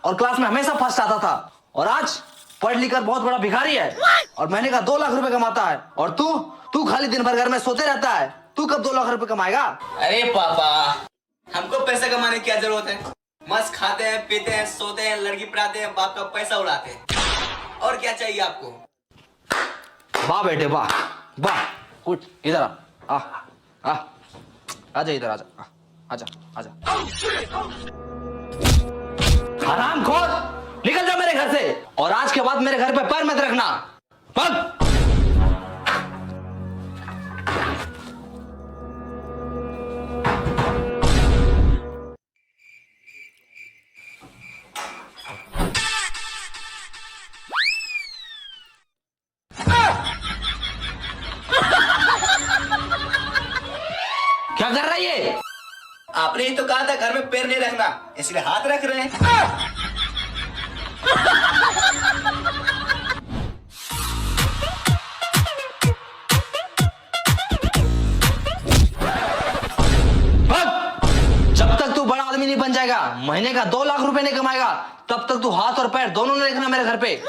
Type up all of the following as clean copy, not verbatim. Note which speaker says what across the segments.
Speaker 1: और क्लास में हमेशा फर्स्ट आता था, और आज पढ़ लिख कर बहुत बड़ा भिखारी है और महीने का 2 लाख रुपए कमाता है। और तू तू खाली दिन भर घर में सोते रहता है। तू कब 2 लाख रुपए कमाएगा?
Speaker 2: अरे पापा, हमको पैसा कमाने की क्या जरूरत है? मस्त खाते हैं, पीते हैं, सोते हैं, लड़की पढ़ाते हैं, बाप का पैसा उड़ाते हैं। और क्या चाहिए आपको?
Speaker 1: वाह बेटे वाह वाह। उठ इधर आ आ आजा इधर आजा आजा आजा। हरामखोर, निकल जा मेरे घर से, और आज के बाद मेरे घर पे पैर मत रखना। भाग। क्या कर रहा है ये?
Speaker 2: आपने ही तो कहा था घर में पैर नहीं रखना, इसलिए हाथ रख रहे हैं।
Speaker 1: जब तक तू बड़ा आदमी नहीं बन जाएगा, महीने का 2 लाख रुपए नहीं कमाएगा, तब तक तू हाथ और पैर दोनों नहीं रखना मेरे घर पे।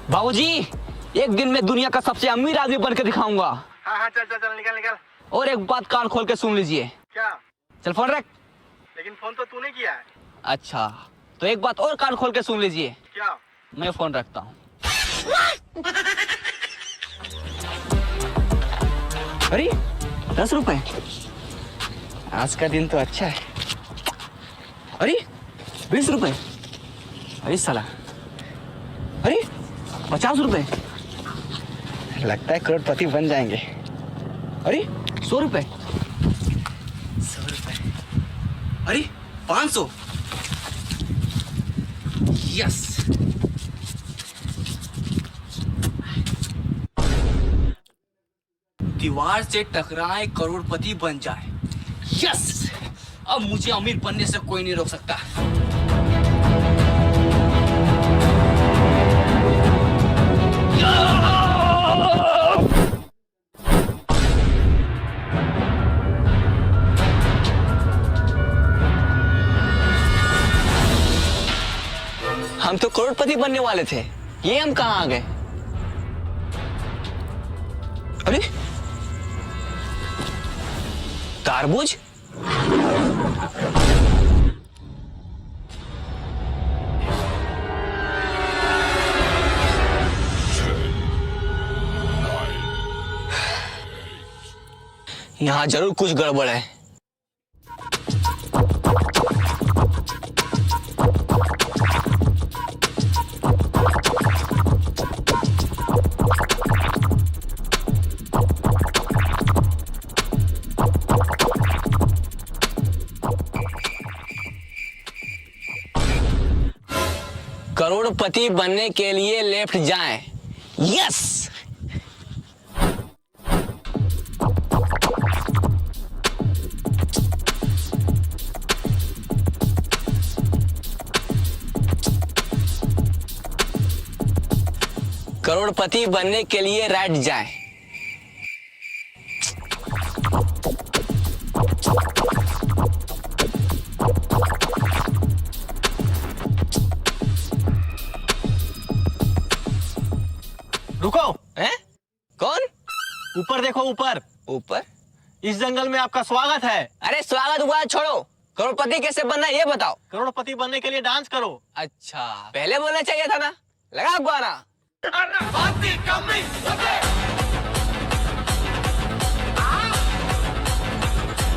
Speaker 3: बाबूजी, एक दिन में दुनिया का सबसे अमीर आदमी बनकर दिखाऊंगा।
Speaker 4: हाँ हाँ, चल चल चल, निकल निकल।
Speaker 3: और एक बात कान खोल के सुन लीजिए।
Speaker 4: क्या?
Speaker 3: चल फोन रख।
Speaker 4: लेकिन फोन तो तूने किया है।
Speaker 3: अच्छा, तो एक बात और कान खोल के सुन लीजिए।
Speaker 4: क्या?
Speaker 3: मैं फोन रखता हूँ। अरे 10 रुपए, आज का दिन तो अच्छा है। अरे 20 रुपए, अरे साला, अरे 50 रुपए, लगता है करोड़पति बन जाएंगे। अरे 100 रुपए, 100 रुपए, अरे 500, यस। दीवार से टकराए करोड़पति बन जाए, यस। अब मुझे अमीर बनने से कोई नहीं रोक सकता। हम तो करोड़पति बनने वाले थे, ये हम कहाँ आ गए? अरे तारबूज, यहाँ जरूर कुछ गड़बड़ है। करोड़पति बनने के लिए लेफ्ट जाएं, यस। करोड़पति बनने के लिए राइट जाएं।
Speaker 4: रुको।
Speaker 3: हैं? कौन?
Speaker 4: ऊपर देखो, ऊपर।
Speaker 3: ऊपर?
Speaker 4: इस जंगल में आपका स्वागत है।
Speaker 3: अरे स्वागत हुआ छोड़ो, करोड़पति कैसे बनना है ये बताओ।
Speaker 4: करोड़पति बनने के लिए डांस करो।
Speaker 3: अच्छा, पहले बोलना चाहिए था ना। लगा गाना।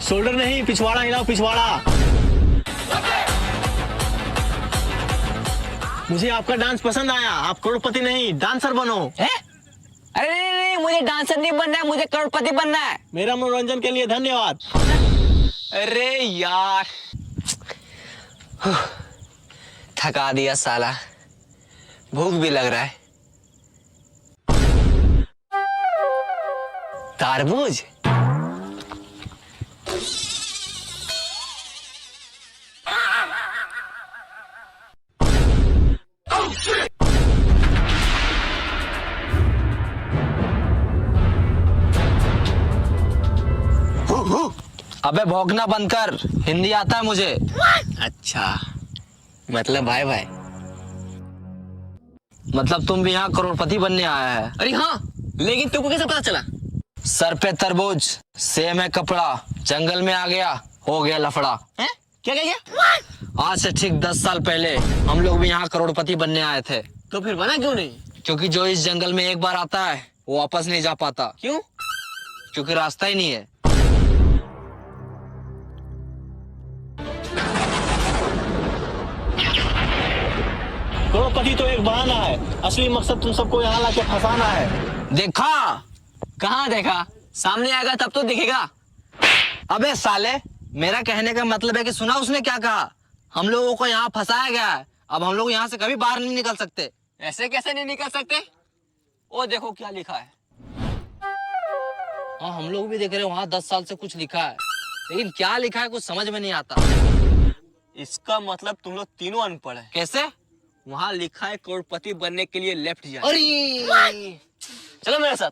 Speaker 4: शोल्डर नहीं, पिछवाड़ा हिलाओ, पिछवाड़ा। मुझे आपका डांस पसंद आया। आप करोड़पति नहीं, डांसर बनो।
Speaker 3: है? अरे नहीं, नहीं, नहीं, मुझे डांसर नहीं बनना है, मुझे करोड़पति बनना है।
Speaker 4: मेरा मनोरंजन के लिए धन्यवाद।
Speaker 3: अरे यार, थका दिया साला, भूख भी लग रहा है। तारबूज,
Speaker 1: अबे भौंकना बंद कर, हिंदी आता है मुझे।
Speaker 3: अच्छा, मतलब भाई भाई।
Speaker 1: मतलब तुम भी यहाँ करोड़पति बनने आया है?
Speaker 3: अरे हाँ, लेकिन तुमको कैसे पता चला?
Speaker 1: सर पे तरबूज, सेम है कपड़ा, जंगल में आ गया, हो गया लफड़ा।
Speaker 3: हैं? क्या क्या क्या?
Speaker 1: आज से ठीक 10 साल पहले हम लोग भी यहाँ करोड़पति बनने आए थे।
Speaker 3: तो फिर बना क्यों नहीं?
Speaker 1: क्योंकि जो इस जंगल में एक बार आता है वो वापस नहीं जा पाता।
Speaker 3: क्यों?
Speaker 1: क्योंकि रास्ता ही नहीं है।
Speaker 4: करोड़पति तो एक बहाना है, असली मकसद तुम सबको यहाँ लाके फंसाना है।
Speaker 1: देखा?
Speaker 3: कहाँ देखा? सामने आएगा तब तो दिखेगा।
Speaker 1: अबे साले, मेरा कहने का मतलब है कि सुना उसने क्या कहा? हम लोगों को यहाँ फंसाया गया है, अब हम लोग यहाँ से कभी बाहर नहीं निकल सकते।
Speaker 3: ऐसे कैसे नहीं निकल सकते? वो देखो क्या लिखा है।
Speaker 1: हाँ, हम लोग भी देख रहे हैं, वहाँ 10 साल से कुछ लिखा है, लेकिन क्या लिखा है कुछ समझ में नहीं आता।
Speaker 3: इसका मतलब तुम लोग तीनों अनपढ़ है।
Speaker 1: कैसे?
Speaker 3: वहाँ लिखा है करोड़पति बनने के लिए लेफ्ट जाए।
Speaker 1: अरे
Speaker 3: चलो मेरे साथ।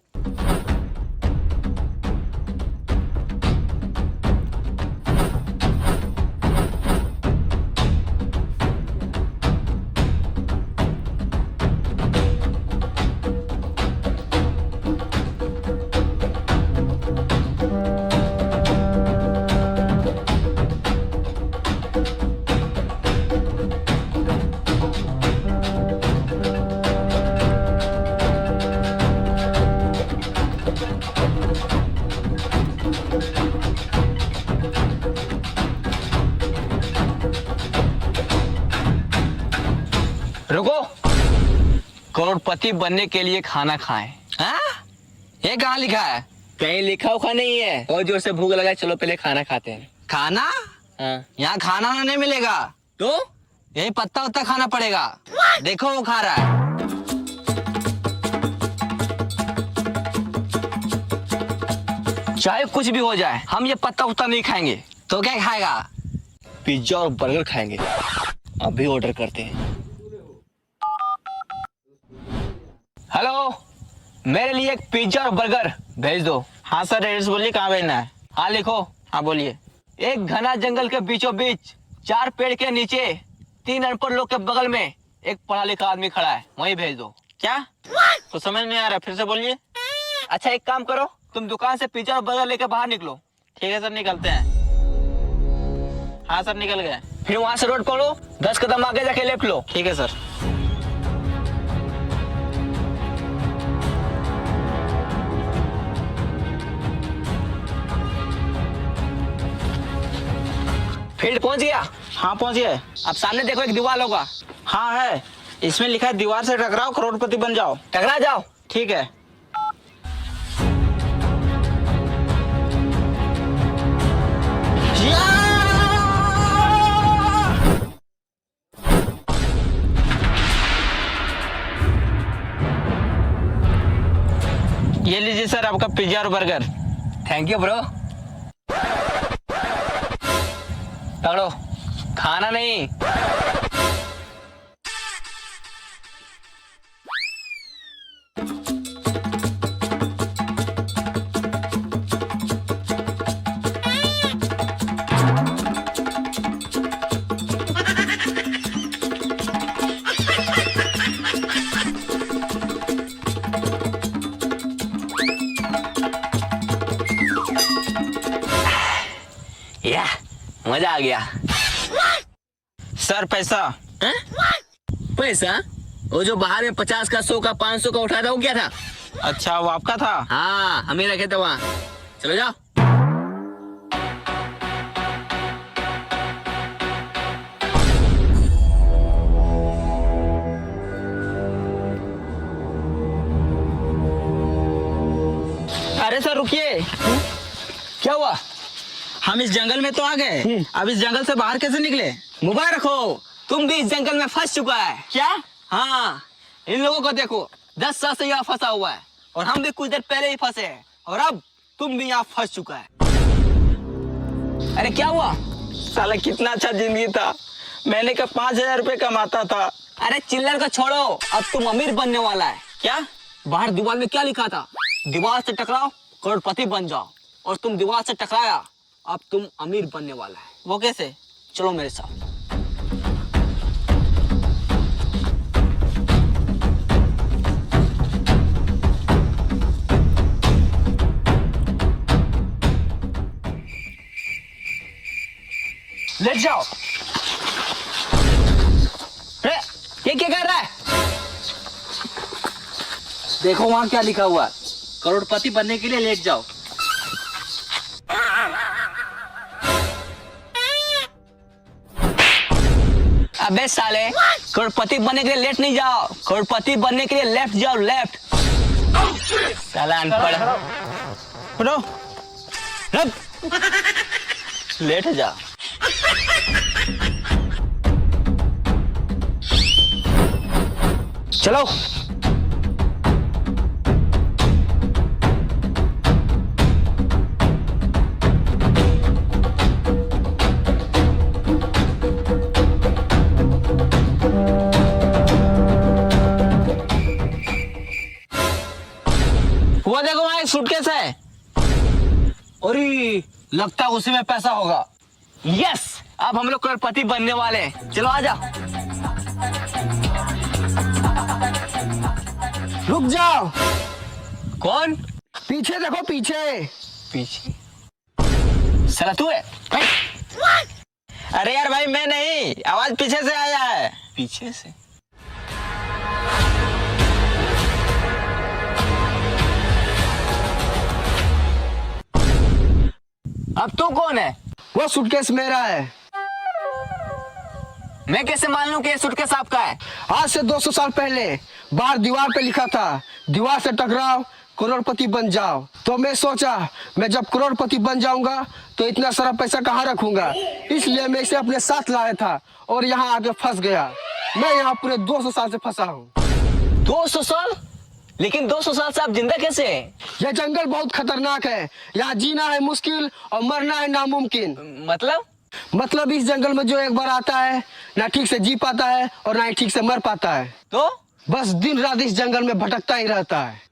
Speaker 3: रुको, करोड़पति बनने के लिए खाना खाएं।
Speaker 1: हाँ? ये कहाँ लिखा है?
Speaker 3: कहीं लिखा उखा नहीं है। और जोर से भूख लगा है, चलो पहले खाना खाते हैं।
Speaker 1: खाना?
Speaker 3: हाँ।
Speaker 1: यहाँ खाना ना नहीं मिलेगा,
Speaker 3: तो
Speaker 1: यही पत्ता उत्ता खाना पड़ेगा। देखो वो खा रहा है।
Speaker 3: चाहे कुछ भी हो जाए, हम ये पत्ता उत्ता नहीं खाएंगे।
Speaker 1: तो क्या खाएगा?
Speaker 3: पिज्जा और बर्गर खाएंगे। अभी ऑर्डर करते हैं। हेलो, मेरे लिए एक पिज्जा और बर्गर भेज दो।
Speaker 4: हाँ सर, एड्रेस बोलिए, कहाँ भेजना है?
Speaker 3: हाँ लिखो।
Speaker 4: हाँ बोलिए।
Speaker 3: एक घना जंगल के बीचों बीच 4 पेड़ के नीचे 3 अनपढ़ लोग के बगल में एक पढ़ा लिखा आदमी खड़ा है, वहीं भेज दो।
Speaker 4: क्या? तो समझ नहीं आ रहा, फिर से बोलिए।
Speaker 3: अच्छा एक काम करो, तुम दुकान से पिज्जा और बर्गर लेकर बाहर निकलो।
Speaker 4: ठीक है सर, निकलते हैं। हाँ सर, निकल गए।
Speaker 3: फिर वहां से रोड पकड़ो, 10 कदम आगे जाके लेफ्ट लो।
Speaker 4: ठीक है सर।
Speaker 3: फील्ड पहुंच गया?
Speaker 4: हाँ पहुंच गए।
Speaker 3: अब सामने देखो, एक दीवार होगा।
Speaker 4: हाँ है, इसमें लिखा है दीवार से टकराओ करोड़पति बन जाओ।
Speaker 3: टकरा जाओ।
Speaker 4: ठीक है। ये लीजिए सर आपका पिज्जा और बर्गर।
Speaker 3: Thank you bro. पकड़ो, खाना नहीं। या मजा आ गया।
Speaker 4: सर पैसा।
Speaker 3: हैं? पैसा? वो जो बाहर में 50 का, 100 का, 500 का उठाया था, वो क्या था?
Speaker 4: अच्छा, वो आपका था?
Speaker 3: हाँ, हमें रखे थे वहाँ। चलो जाओ।
Speaker 4: अरे सर रुकिए।
Speaker 3: क्या हुआ?
Speaker 4: हम इस जंगल में तो आ गए, अब इस जंगल से बाहर कैसे निकले?
Speaker 3: मुबारक हो, तुम भी इस जंगल में फंस चुका है।
Speaker 4: क्या?
Speaker 3: हाँ, इन लोगों को देखो, 10 साल से यहाँ फंसा हुआ है, और हम भी कुछ देर पहले ही फंसे हैं, और अब तुम भी यहाँ फंस चुका है। अरे क्या हुआ?
Speaker 4: साला कितना अच्छा जिंदगी था, मैंने का 5,000 रुपए कमाता था।
Speaker 3: अरे चिल्लर का छोड़ो, अब तुम अमीर बनने वाला है।
Speaker 4: क्या?
Speaker 3: बाहर दीवार में क्या लिखा था? दीवार से टकराओ करोड़पति बन जाओ, और तुम दीवार से टकराया अब तुम अमीर बनने वाला है। वो कैसे? चलो मेरे साथ। लेट जाओ। ये क्या कर रहा है?
Speaker 1: देखो वहां क्या लिखा हुआ है, करोड़पति बनने के लिए लेट जाओ।
Speaker 3: अबे साले, करोड़पति बनने के लिए लेट नहीं जाओ, करोड़पति बनने के लिए लेफ्ट जाओ, लेफ्ट। साला अनपढ़। उठो, लेट जा। चलो। वो देखो वहां एक सूटकेस है।
Speaker 1: अरे लगता है उसी में पैसा होगा।
Speaker 3: यस, अब हम लोग करोड़पति बनने वाले हैं। चलो आजा।
Speaker 1: रुक जाओ।
Speaker 3: कौन?
Speaker 1: पीछे देखो, पीछे।
Speaker 3: पीछे? साला तू है? अरे यार भाई मैं नहीं, आवाज पीछे से आया है। पीछे से? अब तू कौन है?
Speaker 1: वो सूटकेस मेरा है।
Speaker 3: मैं कैसे मान लूं कि ये सूटकेस आपका है?
Speaker 1: आज से 200 साल पहले बाहर दीवार पे लिखा था, दीवार से टकराओ करोड़पति बन जाओ। तो मैं सोचा मैं जब करोड़पति बन जाऊंगा तो इतना सारा पैसा कहाँ रखूंगा, इसलिए मैं इसे अपने साथ लाया था और यहाँ आके फंस गया। मैं यहाँ पूरे 200 साल से फंसा हूँ।
Speaker 3: 200 साल? लेकिन 200 साल से आप जिंदा कैसे हैं?
Speaker 1: यह जंगल बहुत खतरनाक है, यहाँ जीना है मुश्किल और मरना है नामुमकिन। मतलब इस जंगल में जो एक बार आता है ना ठीक से जी पाता है और ना ही ठीक से मर पाता है।
Speaker 3: तो
Speaker 1: बस दिन रात इस जंगल में भटकता ही रहता है।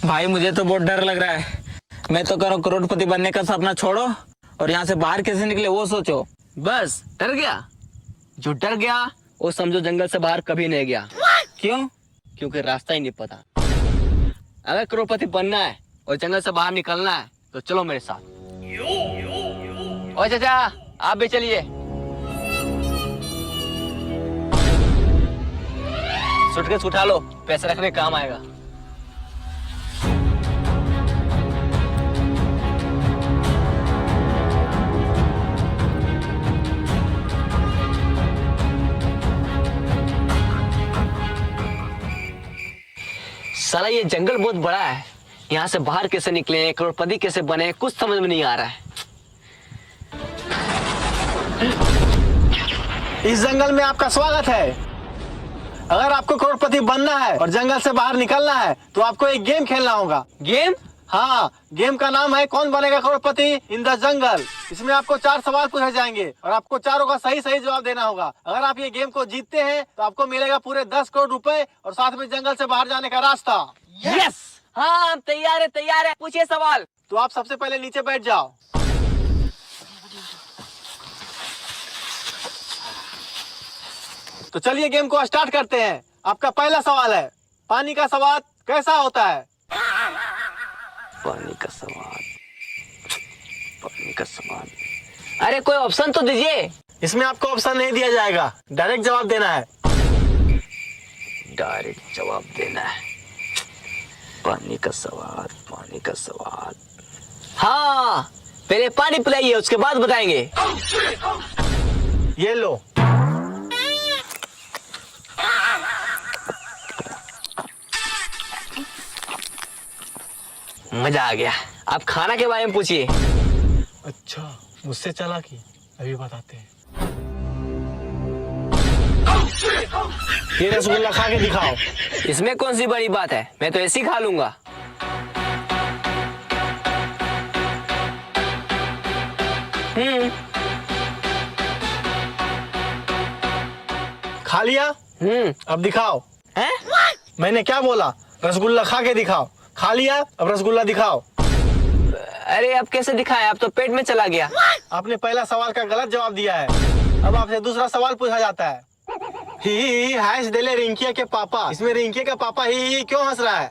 Speaker 3: भाई मुझे तो बहुत डर लग रहा है। मैं तो करो करोड़पति बनने का सपना छोड़ो और यहाँ से बाहर कैसे निकले वो सोचो। बस डर गया? जो डर गया वो समझो जंगल से बाहर कभी नहीं गया। क्यों? क्योंकि रास्ता ही नहीं पता। अगर करोड़पति बनना है और जंगल से बाहर निकलना है तो चलो मेरे साथ। ओ चाचा आप भी चलिए। सूटकेस उठा लो, पैसे रखने काम आएगा। साला ये जंगल बहुत बड़ा है, यहाँ से बाहर कैसे निकले, करोड़पति कैसे बने, कुछ समझ में नहीं आ रहा है।
Speaker 4: इस जंगल में आपका स्वागत है। अगर आपको करोड़पति बनना है और जंगल से बाहर निकलना है तो आपको एक गेम खेलना होगा।
Speaker 3: गेम?
Speaker 4: हाँ, गेम का नाम है कौन बनेगा करोड़पति इन द जंगल। इसमें आपको 4 सवाल पूछे जाएंगे और आपको चारों का सही सही जवाब देना होगा। अगर आप ये गेम को जीतते हैं तो आपको मिलेगा पूरे 10 करोड़ रुपए और साथ में जंगल से बाहर जाने का रास्ता।
Speaker 3: यस, हाँ हम तैयार है, तैयार है। पूछिए सवाल।
Speaker 4: तो आप सबसे पहले नीचे बैठ जाओ। तो चलिए गेम को स्टार्ट करते हैं। आपका पहला सवाल है, पानी का स्वाद कैसा होता है?
Speaker 3: पानी का स्वाद, पानी का स्वाद। अरे कोई ऑप्शन तो दीजिए।
Speaker 4: इसमें आपको ऑप्शन नहीं दिया जाएगा, डायरेक्ट जवाब देना है।
Speaker 3: डायरेक्ट जवाब देना है। पानी का स्वाद, पानी का स्वाद। हाँ, पहले पानी पिलाइए उसके बाद बताएंगे।
Speaker 4: ये लो।
Speaker 3: मजा आ गया। आप खाना के बारे में पूछिए।
Speaker 4: अच्छा, मुझसे चला कि अभी बताते हैं। ये रसगुल्ला खा के दिखाओ।
Speaker 3: इसमें कौन सी बड़ी बात है, मैं तो ऐसे ही खा लूंगा।
Speaker 4: खा लिया? अब दिखाओ।
Speaker 3: हैं?
Speaker 4: मैंने क्या बोला? रसगुल्ला खा के दिखाओ। खा लिया, अब रसगुल्ला दिखाओ।
Speaker 3: अरे अब कैसे दिखाए, अब तो पेट में चला गया।
Speaker 4: आपने पहला सवाल का गलत जवाब दिया है। अब आपसे दूसरा सवाल पूछा जाता है। ही हैश डेले रिंकिया के पापा, इसमें रिंकिया का पापा ही क्यों हंस रहा है?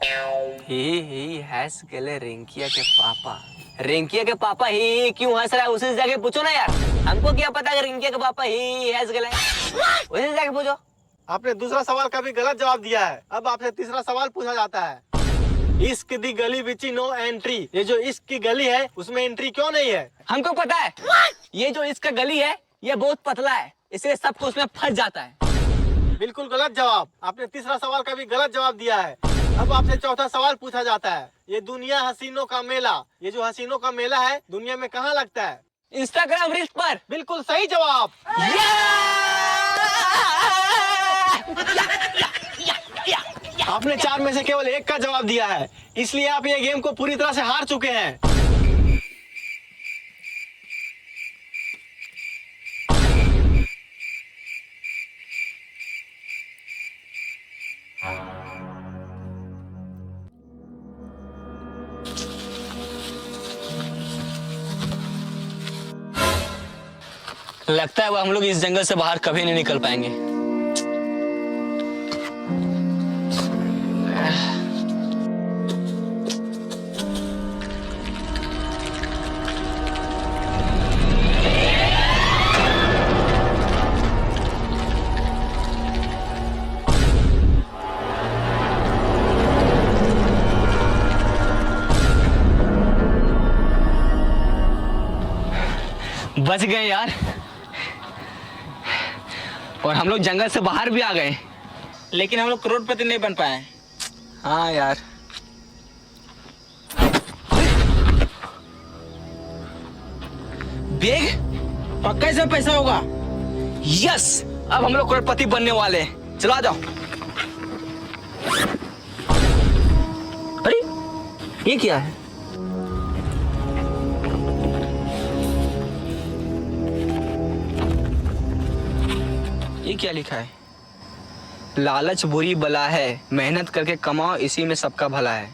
Speaker 3: ही हैस गले रिंकिया के पापा। रिंकिया के पापा ही क्यों हंस रहा है, उसी से जाके पूछो ना यार। हमको क्या पता अगर रिंकिया के पापा ही हैस गले, उसी से जाके पूछो।
Speaker 4: आपने दूसरा सवाल का भी गलत जवाब दिया है। अब आपसे तीसरा सवाल पूछा जाता है। इश्क दी गली बिची नो एंट्री, ये जो इश्क की गली है उसमें एंट्री क्यों नहीं है?
Speaker 3: हमको पता है, ये जो इसका गली है ये बहुत पतला है, इसलिए सबको उसमें फंस जाता है।
Speaker 4: बिल्कुल गलत जवाब। आपने तीसरा सवाल का भी गलत जवाब दिया है। अब आपसे चौथा सवाल पूछा जाता है। ये दुनिया हसीनों का मेला, ये जो हसीनों का मेला है दुनिया में कहाँ लगता है?
Speaker 3: इंस्टाग्राम रील्स पर।
Speaker 4: बिल्कुल सही जवाब। आपने 4 में से केवल 1 का जवाब दिया है, इसलिए आप ये गेम को पूरी तरह से हार चुके हैं।
Speaker 3: लगता है वो हम लोग इस जंगल से बाहर कभी नहीं निकल पाएंगे। बच गए यार, और हम लोग जंगल से बाहर भी आ गए, लेकिन हम लोग करोड़पति नहीं बन पाए। हाँ यार। बैग पक्का इसमें पैसा होगा। यस, अब हम लोग करोड़पति बनने वाले हैं। चलो आ जाओ। अरे ये क्या है? ये क्या लिखा है? लालच बुरी बला है, मेहनत करके कमाओ, इसी में सबका भला है।